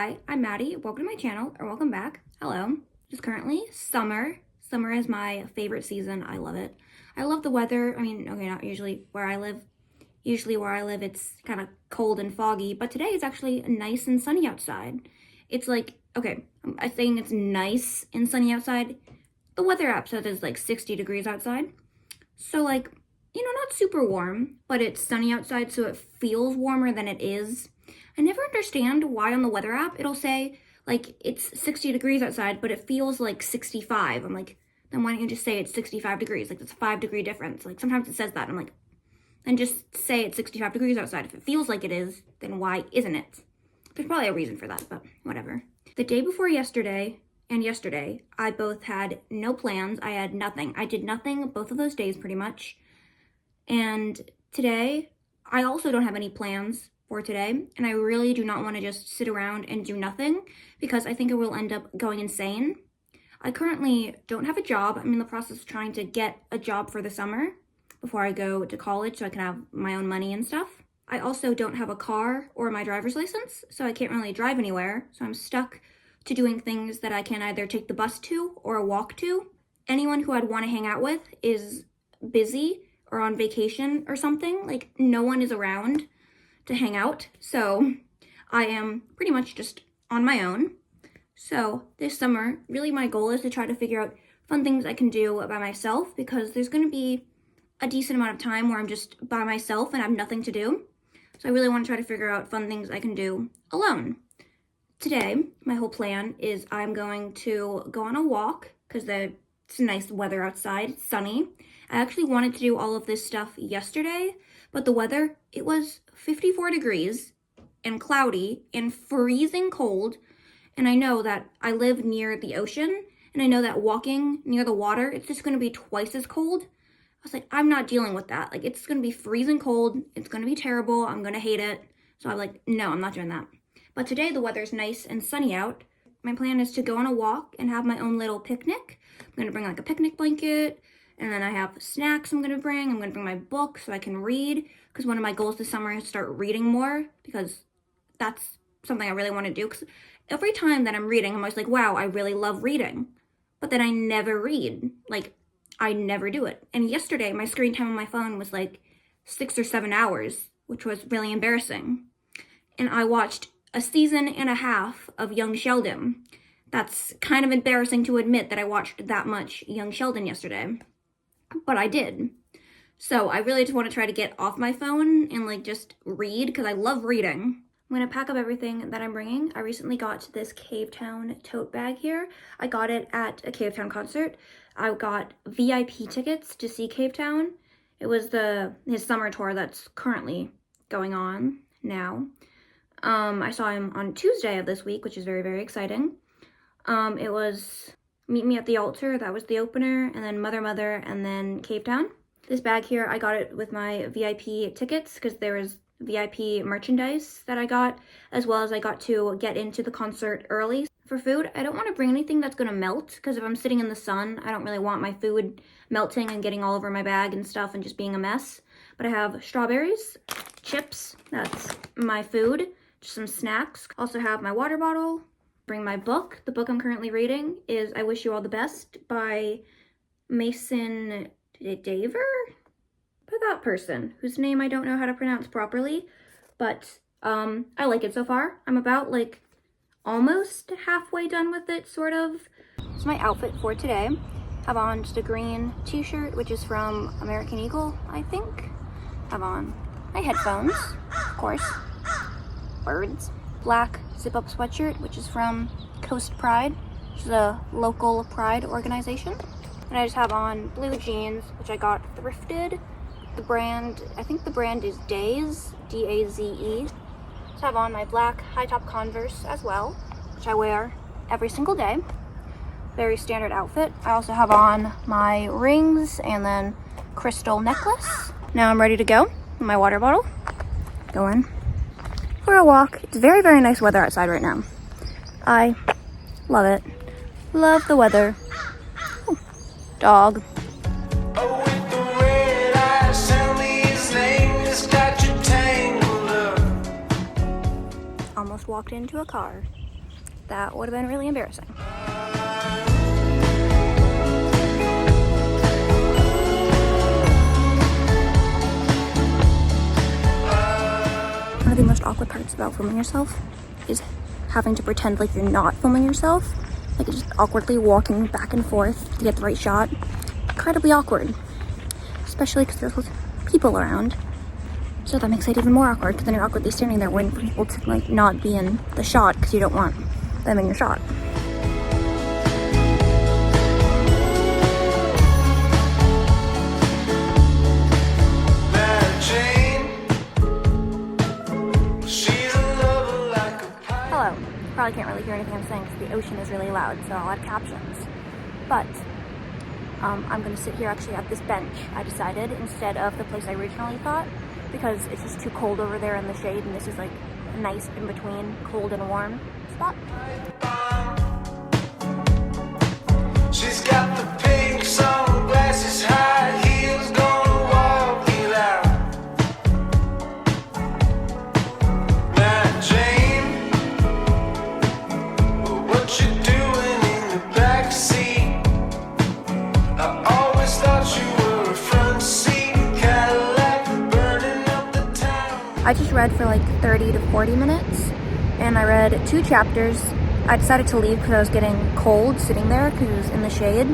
Hi, I'm Maddie. Welcome to my channel, or welcome back. Hello. It's currently summer. Summer is my favorite season. I love it. I love the weather. I mean, okay, not usually where I live. Usually where I live, it's kind of cold and foggy, but today it's actually nice and sunny outside. It's like, okay, I'm saying it's nice and sunny outside. The weather app says it's like 60 degrees outside. So like, not super warm, but it's sunny outside, so it feels warmer than it is. I never understand why on the weather app it'll say like it's 60 degrees outside, but it feels like 65. I'm like, then why don't you just say it's 65 degrees? Like, it's a 5-degree difference. Like, sometimes it says that. I'm like, then just say it's 65 degrees outside. If it feels like it is, then why isn't it? There's probably a reason for that, but whatever. The day before yesterday and yesterday, I both had no plans. I had nothing. I did nothing both of those days pretty much. And today, I also don't have any plans for today, and I really do not want to just sit around and do nothing because I think I will end up going insane. I currently don't have a job. I'm in the process of trying to get a job for the summer before I go to college so I can have my own money and stuff. I also don't have a car or my driver's license, so I can't really drive anywhere, so I'm stuck to doing things that I can either take the bus to or walk to. Anyone who I'd want to hang out with is busy or on vacation or something. Like, no one is around to hang out, so I am pretty much just on my own. So this summer, really my goal is to try to figure out fun things I can do by myself, because there's going to be a decent amount of time where I'm just by myself and have nothing to do. So I really want to try to figure out fun things I can do alone. Today, my whole plan is I'm going to go on a walk because it's nice weather outside, it's sunny. I actually wanted to do all of this stuff yesterday, but the weather, it was 54 degrees and cloudy and freezing cold. And I know that I live near the ocean, and I know that walking near the water, it's just going to be twice as cold. I was like, I'm not dealing with that. Like, it's going to be freezing cold. It's going to be terrible. I'm going to hate it. So I'm like, no, I'm not doing that. But today the weather's nice and sunny out. My plan is to go on a walk and have my own little picnic. I'm going to bring like a picnic blanket, and then I have snacks I'm going to bring. I'm going to bring my book so I can read, because one of my goals this summer is to start reading more, because that's something I really want to do. Because every time that I'm reading, I'm always like, wow, I really love reading. But then I never read. Like, I never do it. And yesterday, my screen time on my phone was like 6 or 7 hours, which was really embarrassing. And I watched a season and a half of Young Sheldon. That's kind of embarrassing to admit that I watched that much Young Sheldon yesterday. But I did. So I really just want to try to get off my phone and like just read, because I love reading. I'm going to pack up everything that I'm bringing. I recently got this Cavetown tote bag here. I got it at a Cavetown concert. I got VIP tickets to see Cavetown. It was his summer tour that's currently going on now. I saw him on Tuesday of this week, which is very, very exciting. It was Meet Me at the Altar, that was the opener, and then Mother Mother, and then Cavetown. This bag here, I got it with my VIP tickets because there was VIP merchandise that I got, as well as I got to get into the concert early. For food, I don't want to bring anything that's going to melt, because if I'm sitting in the sun, I don't really want my food melting and getting all over my bag and stuff and just being a mess. But I have strawberries, chips, that's my food, just some snacks. Also have my water bottle. Bring my book. The book I'm currently reading is I Wish You All the Best by Mason Daver? By that person, whose name I don't know how to pronounce properly, but I like it so far. I'm about like almost halfway done with it, sort of. It's my outfit for today. I have on just a green t-shirt, which is from American Eagle, I think. I have on my headphones, of course. Birds. Black zip-up sweatshirt, which is from Coast Pride, which is a local pride organization. And I just have on blue jeans, which I got thrifted. The brand, I think the brand is Daze, D-A-Z-E. So I have on my black high-top Converse as well, which I wear every single day. Very standard outfit. I also have on my rings and then crystal necklace. Now I'm ready to go. My water bottle. Go in for a walk. It's very, very nice weather outside right now. I love it. Love the weather. Ooh, dog. Almost walked into a car. That would have been really embarrassing. One of the most awkward parts about filming yourself is having to pretend like you're not filming yourself. Like just awkwardly walking back and forth to get the right shot. Incredibly awkward. Especially because there's people around. So that makes it even more awkward, because then you're awkwardly standing there waiting for people to like not be in the shot because you don't want them in your shot. Hello. Probably can't really hear anything I'm saying because the ocean is really loud, so I'll add captions. But I'm gonna sit here actually at this bench, I decided, instead of the place I originally thought, because it's just too cold over there in the shade, and this is like a nice in between cold and warm spot. She's got the pink sunglasses, high heels, gonna walk it out. Now Jane, what you doing in the backseat? I always thought you were a front seat Cadillac burning up the town. I just read for like 30 to 40 minutes, and I read 2 chapters. I decided to leave because I was getting cold sitting there because it was in the shade.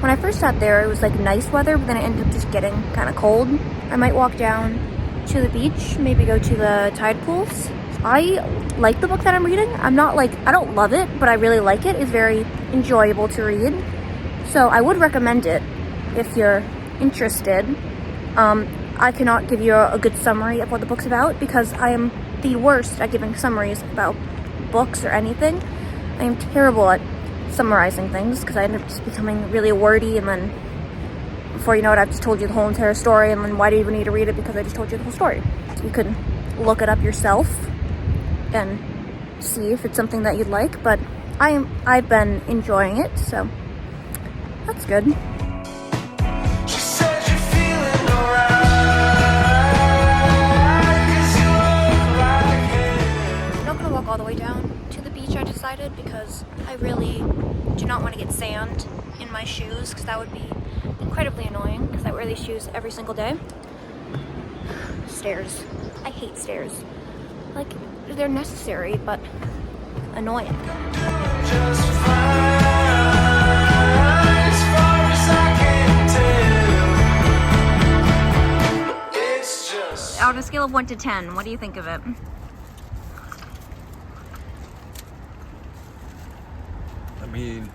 When I first sat there, it was like nice weather, but then it ended up just getting kind of cold. I might walk down to the beach, maybe go to the tide pools. I like the book that I'm reading. I don't love it, but I really like it. It's very enjoyable to read. So I would recommend it if you're interested. I cannot give you a good summary of what the book's about because I am the worst at giving summaries about books or anything. I am terrible at summarizing things because I end up just becoming really wordy, and then before you know it, I've just told you the whole entire story, and then why do you even need to read it? Because I just told you the whole story. So you could look it up yourself and see if it's something that you'd like, but I've been enjoying it, so that's good. All the way down to the beach, I decided, because I really do not want to get sand in my shoes, because that would be incredibly annoying, because I wear these shoes every single day. Stairs. I hate stairs. Like, they're necessary, but annoying. On a scale of 1 to 10, what do you think of it? I mean,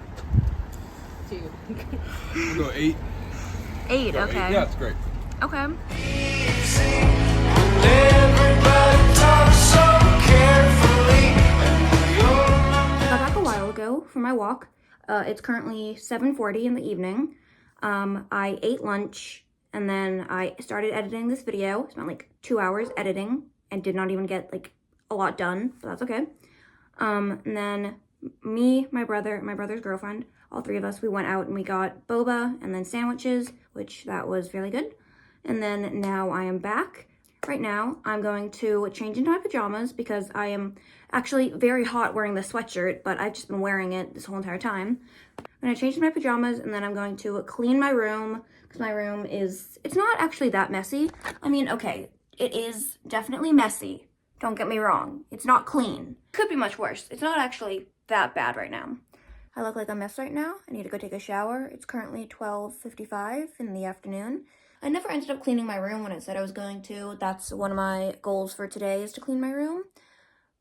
2. We'll go 8. 8, okay. 8. Yeah, it's great. Okay. I got back a while ago for my walk. It's currently 7:40 in the evening. I ate lunch, and then I started editing this video. Spent like 2 hours editing and did not even get like a lot done, but that's okay. And then me, my brother, my brother's girlfriend, all 3 of us, we went out and we got boba and then sandwiches, which that was really good. And then now I am back. Right now, I'm going to change into my pajamas because I am actually very hot wearing this sweatshirt, but I've just been wearing it this whole entire time. I'm gonna change into my pajamas, and then I'm going to clean my room, because my room it's not actually that messy. I mean, okay, it is definitely messy. Don't get me wrong. It's not clean. Could be much worse. It's not actually that bad right now. I look like a mess right now. I need to go take a shower. It's currently 12:55 in the afternoon. I never ended up cleaning my room when I said I was going to. That's one of my goals for today, is to clean my room.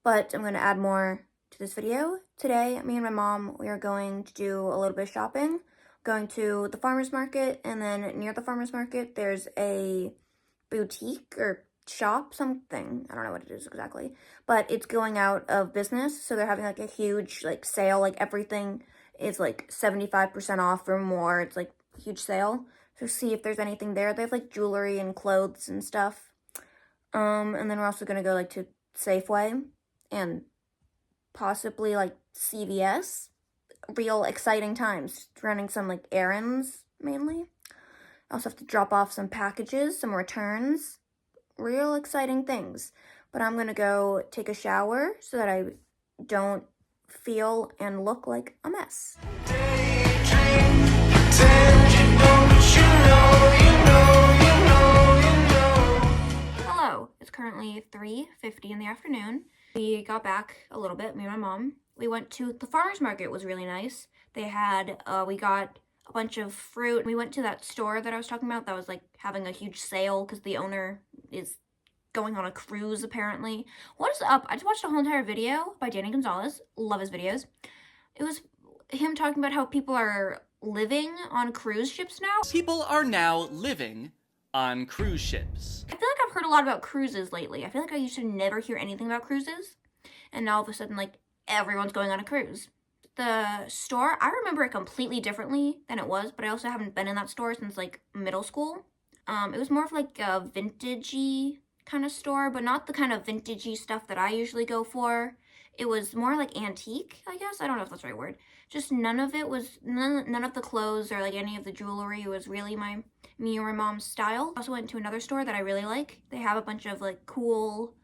But I'm going to add more to this video. Today, me and my mom, we are going to do a little bit of shopping. Going to the farmer's market, and then near the farmer's market, there's a boutique or shop, something. I don't know what it is exactly. But it's going out of business, so they're having like a huge like sale. Like everything is like 75% off or more. It's like a huge sale. So see if there's anything there. They have like jewelry and clothes and stuff. And then we're also gonna go like to Safeway and possibly like CVS. Real exciting times. Running some like errands mainly. I also have to drop off some packages, some returns. Real exciting things. But I'm gonna go take a shower so that I don't feel and look like a mess. Hello, it's currently 3:50 in the afternoon. We got back a little bit, me and my mom. We went to the farmer's market. It was really nice. They had, we got a bunch of fruit. We went to that store that I was talking about that was like having a huge sale because the owner is going on a cruise apparently. What is up? I just watched a whole entire video by Danny Gonzalez. Love his videos. It was him talking about how people are living on cruise ships now. People are now living on cruise ships. I feel like I've heard a lot about cruises lately. I feel like I used to never hear anything about cruises. And now all of a sudden, like, everyone's going on a cruise. The store, I remember it completely differently than it was, but I also haven't been in that store since, like, middle school. It was more of, like, a vintagey kind of store, but not the kind of vintagey stuff that I usually go for. It was more like antique, I guess. I don't know if that's the right word. Just none of it was, none of the clothes or, like, any of the jewelry was really me or my mom's style. I also went to another store that I really like. They have a bunch of, like, cool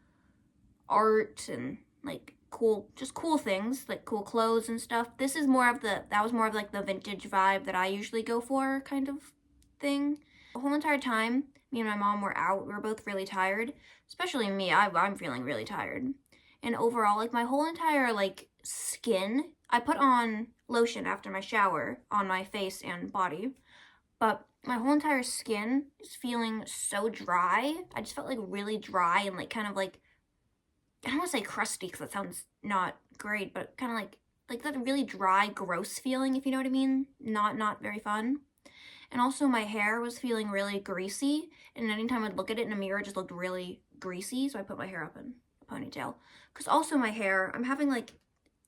art and, like, cool things, like cool clothes and stuff. This is more of that was more of like the vintage vibe that I usually go for kind of thing. The whole entire time me and my mom were out, we were both really tired, especially me. I'm feeling really tired. And overall, like, my whole entire, like, skin, I put on lotion after my shower on my face and body, but my whole entire skin is feeling so dry. I just felt, like, really dry and, like, kind of, like, I don't want to say crusty because that sounds not great, but kind of like that really dry, gross feeling, if you know what I mean. Not very fun. And also my hair was feeling really greasy, and anytime I'd look at it in a mirror, it just looked really greasy, so I put my hair up in a ponytail. Because also my hair, I'm having, like,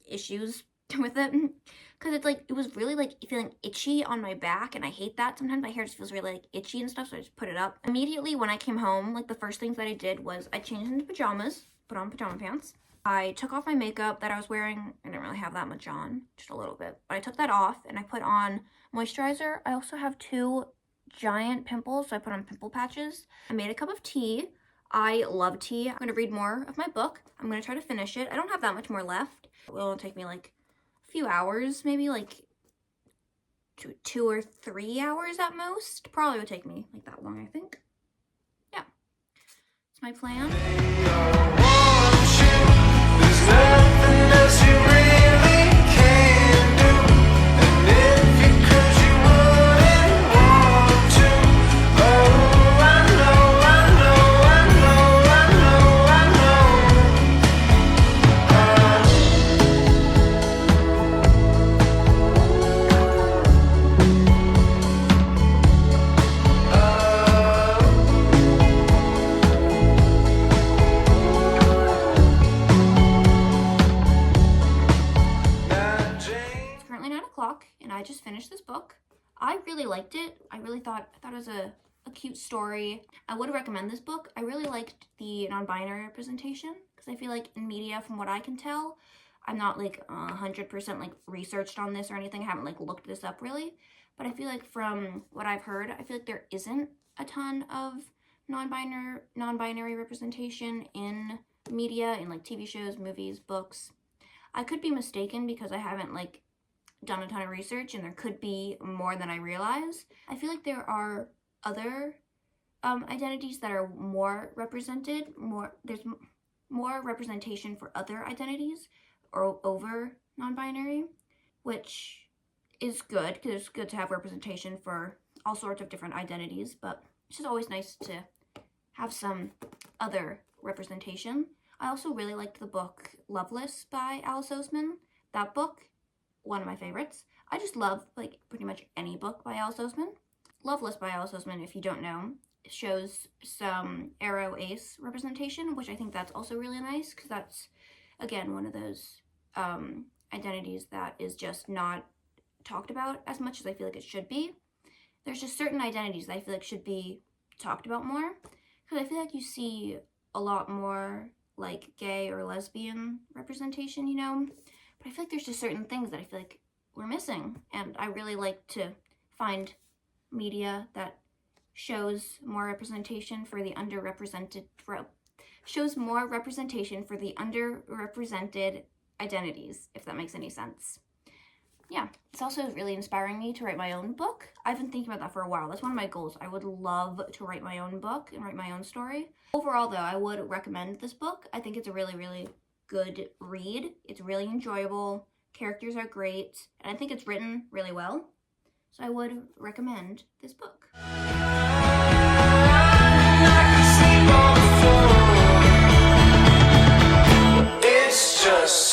issues with it, because it's, like, it was really, like, feeling itchy on my back, and I hate that. Sometimes my hair just feels really, like, itchy and stuff, so I just put it up. Immediately when I came home, like, the first things that I did was I changed into pajamas, put on pajama pants. I took off my makeup that I was wearing. I didn't really have that much on, just a little bit, but I took that off and I put on moisturizer. I also have 2 giant pimples, so I put on pimple patches. I made a cup of tea. I love tea. I'm gonna read more of my book. I'm gonna try to finish it. I don't have that much more left. It will take me like a few hours, maybe like 2 or 3 hours at most. Probably would take me like that long, I think. Yeah, that's my plan. And I just finished this book. I really liked it. I thought it was a cute story. I would recommend this book. I really liked the non-binary representation because I feel like in media, from what I can tell, I'm not like 100% like researched on this or anything. I haven't like looked this up really, but I feel like from what I've heard, I feel like there isn't a ton of non-binary representation in media, in like TV shows, movies, books. I could be mistaken because I haven't like done a ton of research, and there could be more than I realize. I feel like there are other identities that are more represented. There's more representation for other identities or over non-binary, which is good because it's good to have representation for all sorts of different identities, but it's just always nice to have some other representation. I also really liked the book Loveless by Alice Oseman. That book, one of my favorites. I just love like pretty much any book by Alice Oseman. Loveless by Alice Oseman, if you don't know, shows some arrow ace representation, which I think that's also really nice because that's, again, one of those identities that is just not talked about as much as I feel like it should be. There's just certain identities that I feel like should be talked about more because I feel like you see a lot more like gay or lesbian representation, you know? But I feel like there's just certain things that I feel like we're missing. And I really like to find media that shows more representation for the underrepresented identities, if that makes any sense. Yeah, it's also really inspiring me to write my own book. I've been thinking about that for a while. That's one of my goals. I would love to write my own book and write my own story. Overall, though, I would recommend this book. I think it's a really, really good read. It's really enjoyable. Characters are great, and I think it's written really well. So I would recommend this book. It's just